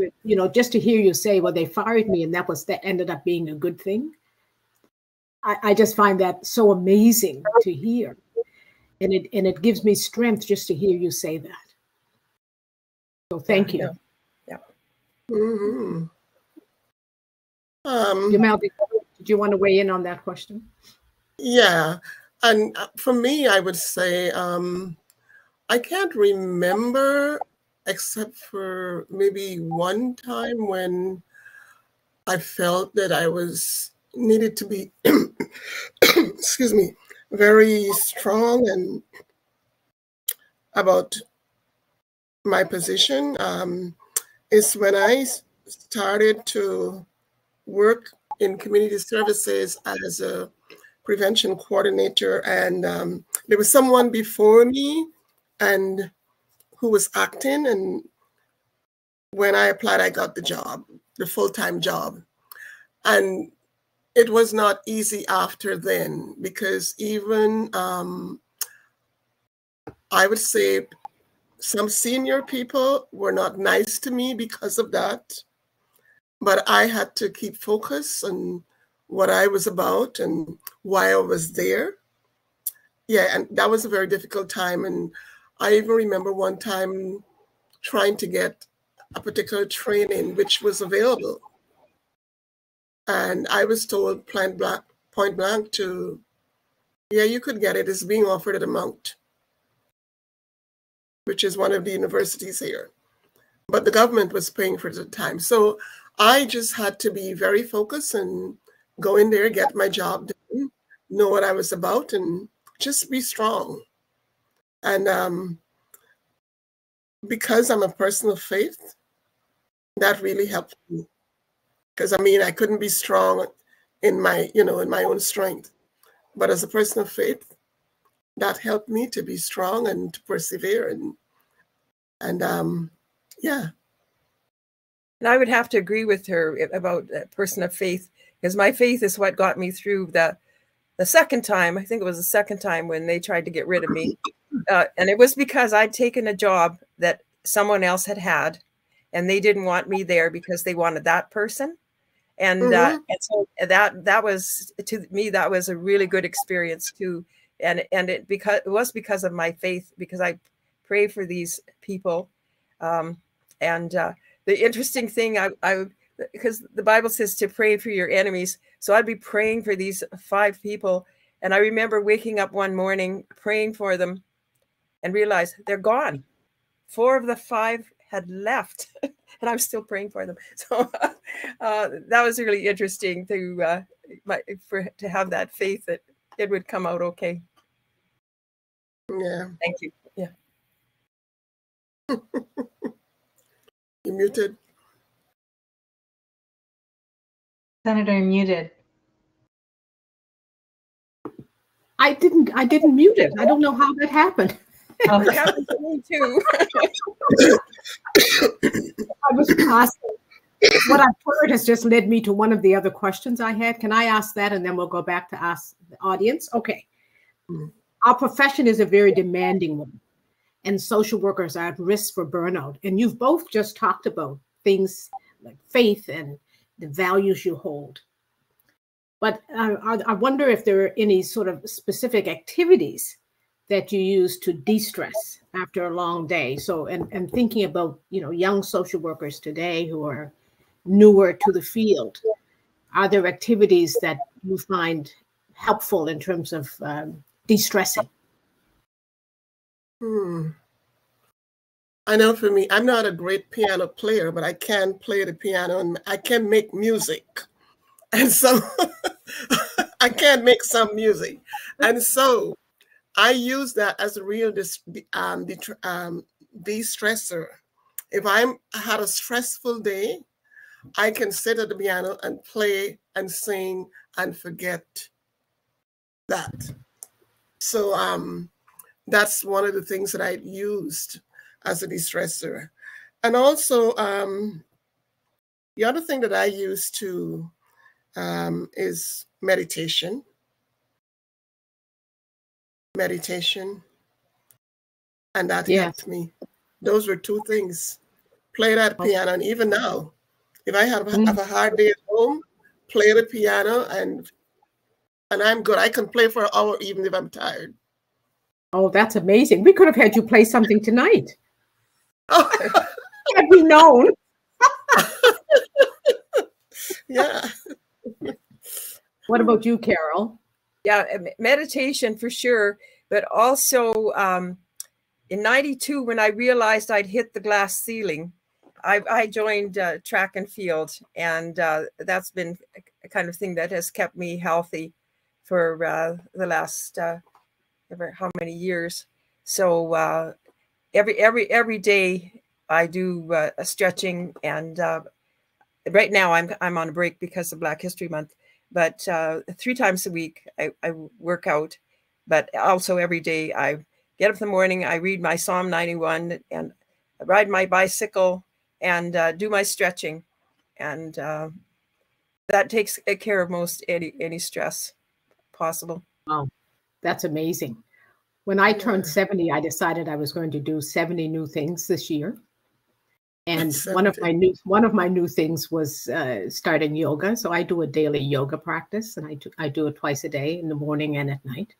just to hear you say, well, they fired me and that ended up being a good thing. I just find that so amazing to hear. And it gives me strength just to hear you say that. So thank you. Yeah. Mm-hmm. Jemell, did you want to weigh in on that question? Yeah. And for me, I would say, I can't remember, except for maybe one time when I felt that I needed to be, excuse me, very strong and about my position, is when I started to work in community services as a prevention coordinator, and there was someone before me and who was acting, and when I applied, I got the job, the full-time job. And it was not easy after then, because even I would say some senior people were not nice to me because of that. But I had to keep focus on what I was about and why I was there. Yeah, and that was a very difficult time. And I even remember one time trying to get a particular training which was available. And I was told point blank to, yeah, you could get it. It's being offered at a Mount, which is one of the universities here. But the government was paying for it at the time. So I just had to be very focused and go in there, get my job done. know what I was about and just be strong. And because I'm a person of faith, that really helped me. Because I mean, I couldn't be strong in my, in my own strength. But as a person of faith, that helped me to be strong and to persevere. And yeah. And I would have to agree with her about a person of faith, because my faith is what got me through the second time. I think it was the second time when they tried to get rid of me. And it was because I'd taken a job that someone else had, and they didn't want me there because they wanted that person. And so that was, to me, that was a really good experience too. And it was because of my faith, because I pray for these people. The interesting thing, because the Bible says to pray for your enemies. So I'd be praying for these 5 people. And I remember waking up one morning, praying for them, and realized they're gone. 4 of the 5 had left, and I'm still praying for them. So that was really interesting to have that faith that it would come out okay. Yeah. Thank you. Yeah. You're muted. Senator, muted. I didn't mute it. I don't know how that happened. Oh, It happened to me too. I was asking. What I've heard has just led me to one of the other questions I had. Can I ask that, and then we'll go back to ask the audience? Okay. Our profession is a very demanding one, and social workers are at risk for burnout. And you've both just talked about things like faith and the values you hold. But I wonder if there are any sort of specific activities that you use to de-stress after a long day. So, and thinking about, young social workers today who are newer to the field, are there activities that you find helpful in terms of de-stressing? I know for me, I'm not a great piano player, but I can play the piano and I can make music. And so I can make some music. And so I use that as a real de-stressor. If I had a stressful day, I can sit at the piano and play and sing and forget that. So that's one of the things that I used as a de-stressor. And also the other thing that I use to is meditation. And that helped me. Those were 2 things. Play that piano, and even now, if I have a hard day at home, play the piano, and I'm good. I can play for an hour even if I'm tired. Oh, that's amazing. We could have had you play something tonight. Had we known. Yeah. What about you, Carol? Yeah, meditation for sure. But also in '92, when I realized I'd hit the glass ceiling, I joined track and field. And that's been a kind of thing that has kept me healthy for the last how many years. So every day I do a stretching, and right now I'm on a break because of Black History Month. But 3 times a week I work out. But also every day I get up in the morning, I read my Psalm 91, and I ride my bicycle and do my stretching, and that takes care of most any stress possible. Wow, that's amazing. When I turned 70, I decided I was going to do 70 new things this year. And one of my new things was starting yoga. So I do a daily yoga practice, and I do it twice a day, in the morning and at night.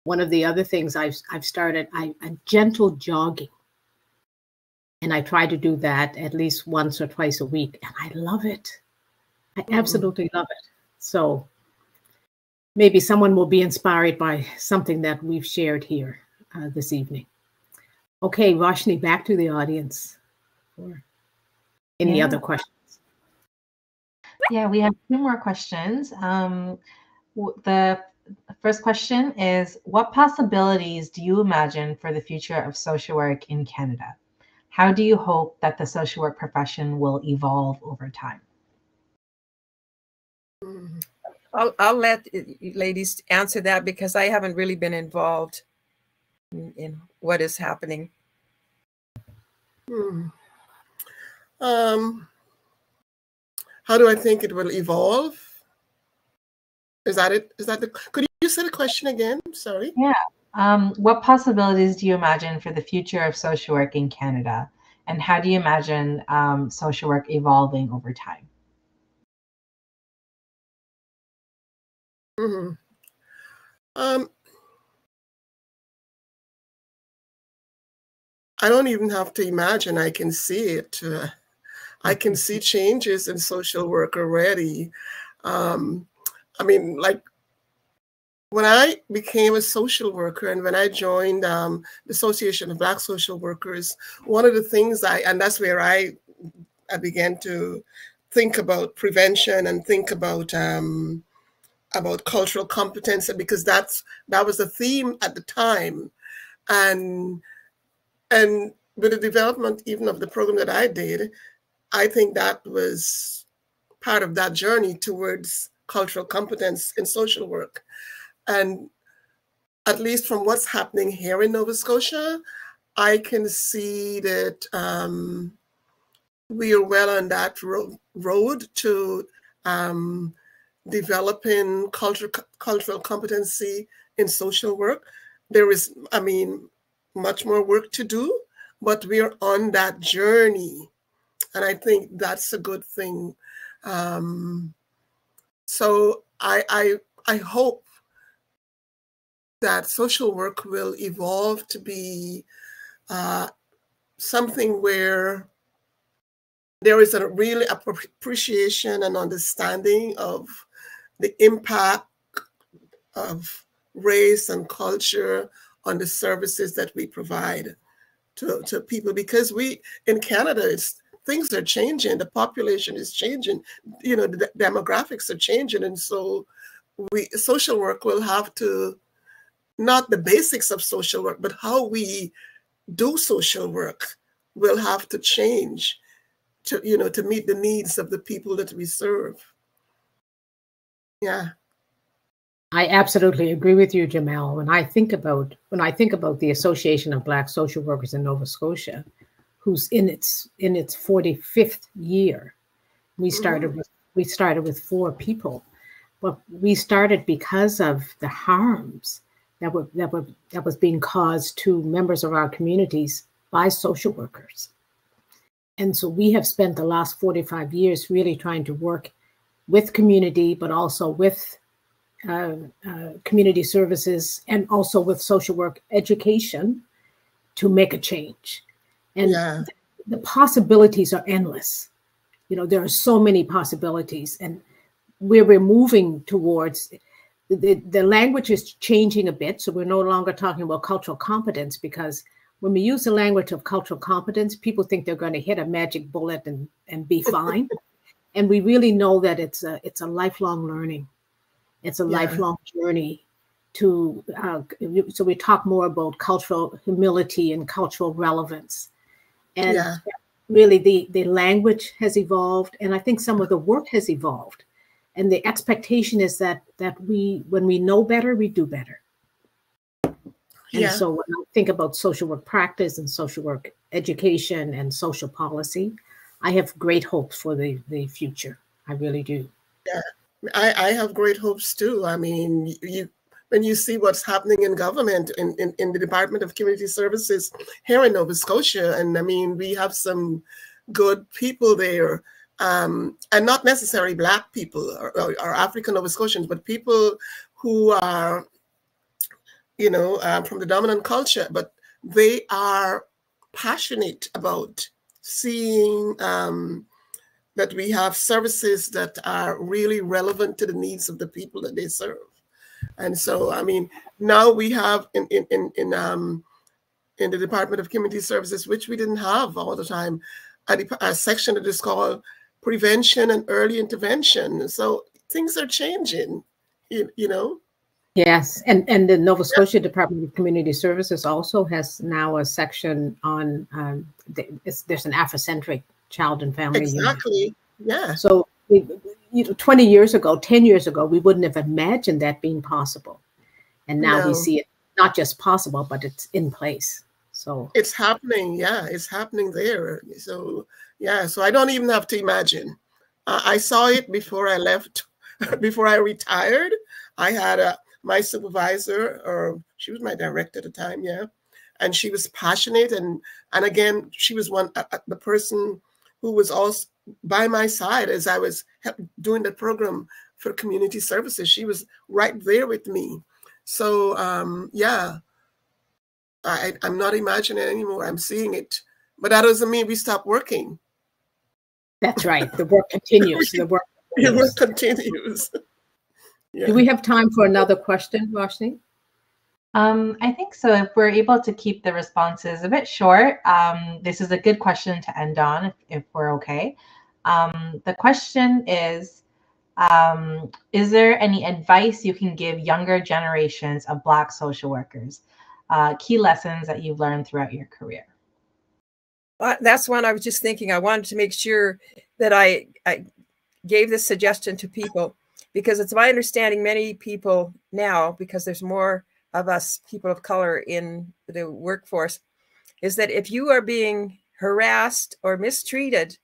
One of the other things I've started, I'm gentle jogging. And I try to do that at least once or twice a week. And I love it. I absolutely love it. So maybe someone will be inspired by something that we've shared here this evening. Okay, Roshni, back to the audience. Or any other questions? Yeah, we have 2 more questions. The first question is, what possibilities do you imagine for the future of social work in Canada? How do you hope that the social work profession will evolve over time? I'll let you ladies answer that because I haven't really been involved in what is happening. How do I think it will evolve? Is that it? Is that the? Could you say the question again? Sorry. Yeah. What possibilities do you imagine for the future of social work in Canada, and how do you imagine social work evolving over time? I don't even have to imagine. I can see it. I can see changes in social work already. I mean, like when I became a social worker and when I joined the Association of Black Social Workers, one of the things and that's where I began to think about prevention and think about cultural competence, because that was a theme at the time. And with the development even of the program that I did, I think that was part of that journey towards cultural competence in social work. And at least from what's happening here in Nova Scotia, I can see that we are well on that road to developing cultural competency in social work. There is, I mean, much more work to do, but we are on that journey. And I think that's a good thing. So I hope that social work will evolve to be something where there is a really appreciation and understanding of the impact of race and culture on the services that we provide to people, because in Canada, things are changing, the population is changing, the demographics are changing, and so social work will have to, not the basics of social work, but how we do social work will have to change to meet the needs of the people that we serve. Yeah. I absolutely agree with you, Jemell. When I think about the Association of Black Social Workers in Nova Scotia, who's in its 45th year, we started with 4 people, but we started because of the harms that was being caused to members of our communities by social workers. And so we have spent the last 45 years really trying to work with community, but also with community services and also with social work education to make a change. And the possibilities are endless. There are so many possibilities, and where we're moving towards, the language is changing a bit. So we're no longer talking about cultural competence, because when we use the language of cultural competence, people think they're going to hit a magic bullet and be fine. And we really know that it's a lifelong learning. It's a lifelong journey so we talk more about cultural humility and cultural relevance. And really the language has evolved, and I think some of the work has evolved. And the expectation is that when we know better, we do better. And so when I think about social work practice and social work education and social policy, I have great hopes for the future. I really do. Yeah, I have great hopes too. I mean, when you see what's happening in government, in the Department of Community Services here in Nova Scotia, and I mean, we have some good people there, and not necessarily Black people or African Nova Scotians, but people who are, from the dominant culture, but they are passionate about seeing that we have services that are really relevant to the needs of the people that they serve. And so, I mean, now we have in the Department of Community Services, which we didn't have all the time, a section that is called Prevention and Early Intervention. So things are changing, Yes, and the Nova Scotia Department of Community Services also has now a section on, there's an Afrocentric child and family unit. Exactly, yeah. So 20 years ago, 10 years ago, we wouldn't have imagined that being possible. And now we see it not just possible, but it's in place. So it's happening, yeah, it's happening there. So yeah, so I don't even have to imagine. I saw it before I left, before I retired. I had my supervisor, or she was my director at the time, yeah, and she was passionate, and again, she was the person who was also by my side as I was doing the program for community services. She was right there with me. So yeah, I'm not imagining it anymore. I'm seeing it, but that doesn't mean we stop working. That's right. The work continues. The work continues. Yeah. Do we have time for another question, Roshni? I think so. If we're able to keep the responses a bit short, this is a good question to end on, if we're okay. The question is there any advice you can give younger generations of Black social workers? Key lessons that you've learned throughout your career? That's one I was just thinking. I wanted to make sure that I gave this suggestion to people, because it's my understanding many people now, because there's more of us people of color in the workforce, is that if you are being harassed or mistreated,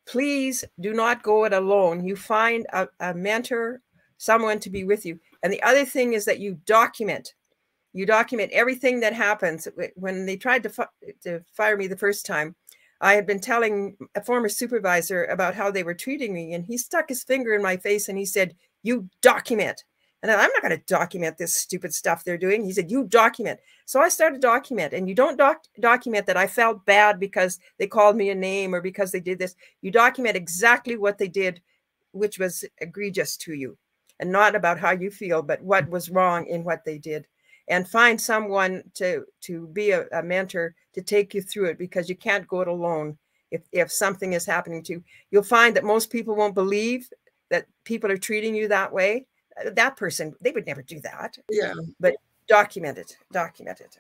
please do not go it alone. You find a mentor, someone to be with you. And the other thing is that you document. You document everything that happens. When they tried to fire me the first time, I had been telling a former supervisor about how they were treating me, and he stuck his finger in my face and he said, "You document." And I'm not going to document this stupid stuff they're doing. He said, "You document." So I started to document, and you don't document that I felt bad because they called me a name or because they did this. You document exactly what they did, which was egregious to you, and not about how you feel, but what was wrong in what they did. And find someone to be a mentor to take you through it, because you can't go it alone. If something is happening to you, you'll find that most people won't believe that people are treating you that way. That person, they would never do that. Yeah. But document it. Document it.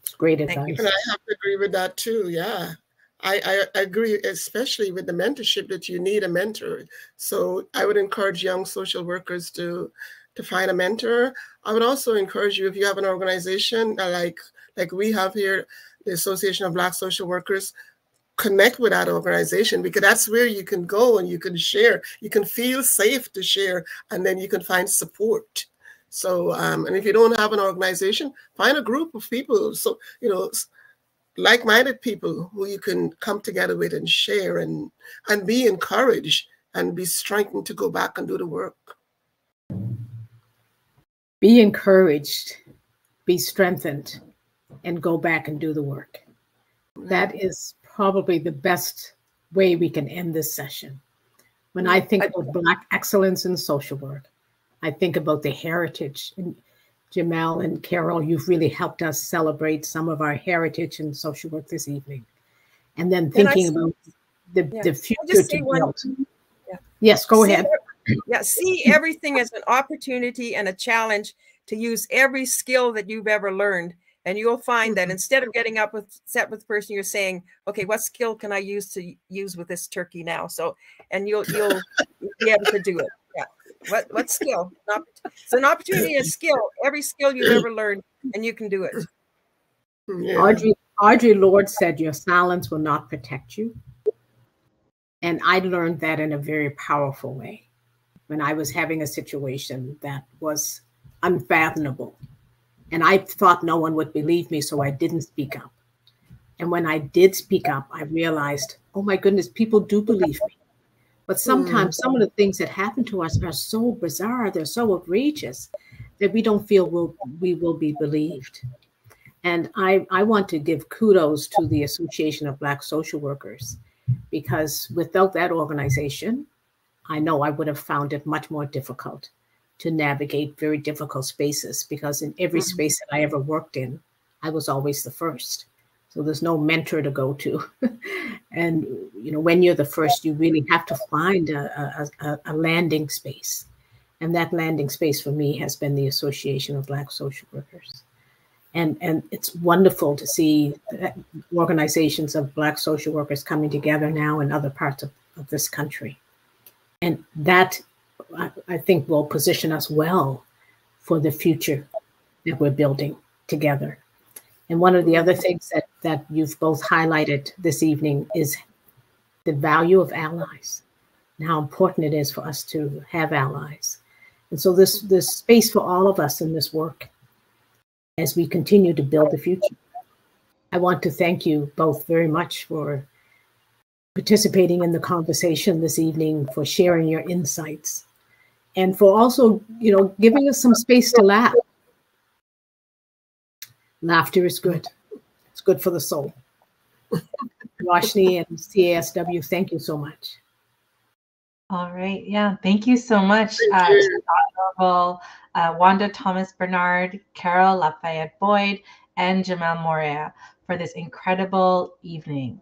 It's great advice. And I have to agree with that too. Yeah. I agree, especially with the mentorship, that you need a mentor. So I would encourage young social workers to find a mentor. I would also encourage you, if you have an organization like we have here, the Association of Black Social Workers, connect with that organization, because that's where you can go and you can share. You can feel safe to share, and then you can find support. So, and if you don't have an organization, find a group of people. So, like-minded people who you can come together with and share and be encouraged and be strengthened to go back and do the work. Be encouraged, be strengthened, and go back and do the work. That is probably the best way we can end this session. When I think about Black excellence in social work, I think about the heritage. And Jemell and Carol, you've really helped us celebrate some of our heritage in social work this evening. And then thinking about the future to build. Yeah. Yes, go ahead. Yeah, see everything as an opportunity and a challenge to use every skill that you've ever learned. And you'll find that instead of getting upset with the person, you're saying, okay, what skill can I use with this turkey now? So, and you'll be able to do it. Yeah. What skill? It's an opportunity and a skill. Every skill you've ever learned, and you can do it. Yeah. Audre Lorde said, "Your silence will not protect you." And I learned that in a very powerful way when I was having a situation that was unfathomable. And I thought no one would believe me, so I didn't speak up. And when I did speak up, I realized, oh my goodness, people do believe me. But sometimes some of the things that happen to us are so bizarre, they're so outrageous, that we don't feel we will be believed. And I want to give kudos to the Association of Black Social Workers, because without that organization, I know I would have found it much more difficult to navigate very difficult spaces, because in every space that I ever worked in, I was always the first. So there's no mentor to go to. And when you're the first, you really have to find a landing space. And that landing space for me has been the Association of Black Social Workers. And it's wonderful to see organizations of Black social workers coming together now in other parts of this country. And that, I think, will position us well for the future that we're building together. And one of the other things that you've both highlighted this evening is the value of allies and how important it is for us to have allies. And so this space for all of us in this work as we continue to build the future. I want to thank you both very much for participating in the conversation this evening, for sharing your insights, and for also, giving us some space to laugh. Laughter is good. It's good for the soul. Roshni and CASW, thank you so much. All right. Yeah. Thank you so much to the Honorable Wanda Thomas Bernard, Carol LaFayette-Boyd, and Jemell Moriah for this incredible evening.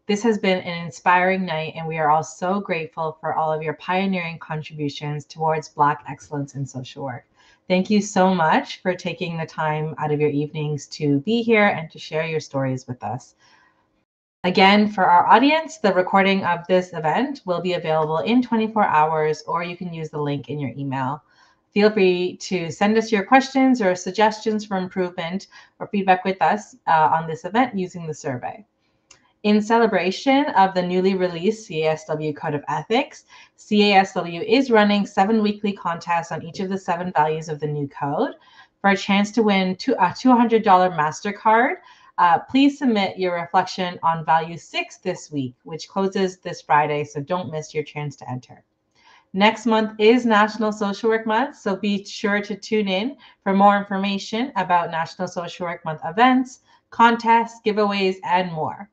This has been an inspiring night, and we are all so grateful for all of your pioneering contributions towards Black excellence in social work. Thank you so much for taking the time out of your evenings to be here and to share your stories with us. Again, for our audience, the recording of this event will be available in 24 hours, or you can use the link in your email. Feel free to send us your questions or suggestions for improvement or feedback with us on this event using the survey. In celebration of the newly released CASW Code of Ethics, CASW is running 7 weekly contests on each of the 7 values of the new code. For a chance to win a $200 MasterCard, please submit your reflection on value 6 this week, which closes this Friday, so don't miss your chance to enter. Next month is National Social Work Month, so be sure to tune in for more information about National Social Work Month events, contests, giveaways, and more.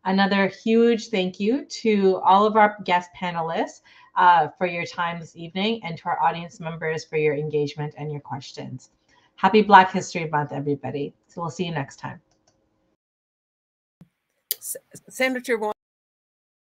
Another huge thank you to all of our guest panelists for your time this evening, and to our audience members for your engagement and your questions. Happy Black History Month, everybody. So we'll see you next time. Senator Wanda.